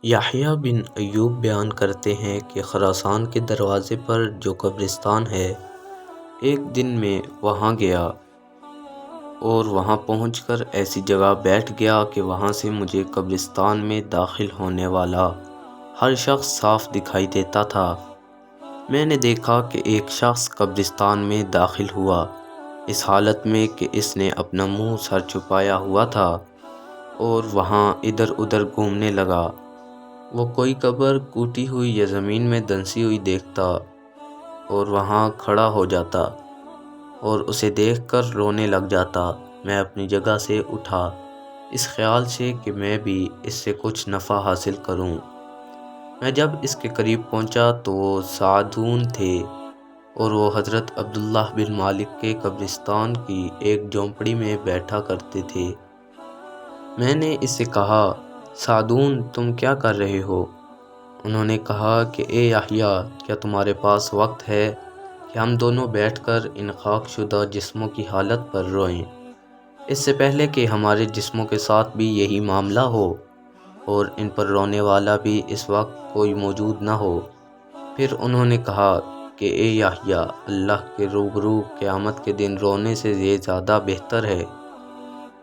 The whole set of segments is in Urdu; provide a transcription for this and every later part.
یحییٰ بن ایوب بیان کرتے ہیں کہ خراسان کے دروازے پر جو قبرستان ہے، ایک دن میں وہاں گیا اور وہاں پہنچ کر ایسی جگہ بیٹھ گیا کہ وہاں سے مجھے قبرستان میں داخل ہونے والا ہر شخص صاف دکھائی دیتا تھا۔ میں نے دیکھا کہ ایک شخص قبرستان میں داخل ہوا، اس حالت میں کہ اس نے اپنا منہ سر چھپایا ہوا تھا اور وہاں ادھر ادھر گھومنے لگا۔ وہ کوئی قبر کوٹی ہوئی یا زمین میں دنسی ہوئی دیکھتا اور وہاں کھڑا ہو جاتا اور اسے دیکھ کر رونے لگ جاتا۔ میں اپنی جگہ سے اٹھا اس خیال سے کہ میں بھی اس سے کچھ نفع حاصل کروں۔ میں جب اس کے قریب پہنچا تو وہ سعدون تھے اور وہ حضرت عبداللہ بن مالک کے قبرستان کی ایک جھونپڑی میں بیٹھا کرتے تھے۔ میں نے اس سے کہا، سعدون، تم کیا کر رہے ہو؟ انہوں نے کہا کہ اے یحییٰ، کیا تمہارے پاس وقت ہے کہ ہم دونوں بیٹھ کر ان خاک شدہ جسموں کی حالت پر روئیں، اس سے پہلے کہ ہمارے جسموں کے ساتھ بھی یہی معاملہ ہو اور ان پر رونے والا بھی اس وقت کوئی موجود نہ ہو؟ پھر انہوں نے کہا کہ اے یحییٰ، اللہ کے روبرو قیامت کے دن رونے سے یہ زیادہ بہتر ہے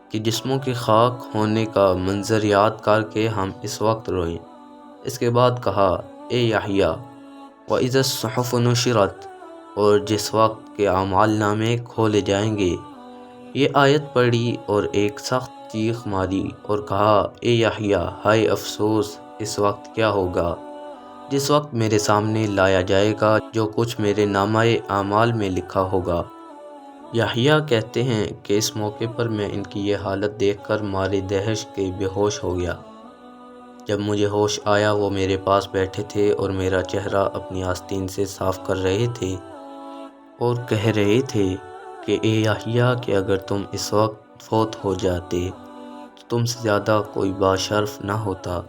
کہ جسموں کے خاک ہونے کا منظر یاد کر کے ہم اس وقت روئیں۔ اس کے بعد کہا، اے یحییٰ، وَإِذَا الصُّحُفُ نُشِرَتْ، اور جس وقت کے اعمال نامے کھولے جائیں گے۔ یہ آیت پڑھی اور ایک سخت چیخ ماری اور کہا، اے یحییٰ، ہائے افسوس! اس وقت کیا ہوگا جس وقت میرے سامنے لایا جائے گا جو کچھ میرے نامہ اعمال میں لکھا ہوگا۔ یحییٰ کہتے ہیں کہ اس موقع پر میں ان کی یہ حالت دیکھ کر مارے دہشت کے بے ہوش ہو گیا۔ جب مجھے ہوش آیا وہ میرے پاس بیٹھے تھے اور میرا چہرہ اپنی آستین سے صاف کر رہے تھے اور کہہ رہے تھے کہ اے یحییٰ، کہ اگر تم اس وقت فوت ہو جاتے تو تم سے زیادہ کوئی باشرف نہ ہوتا۔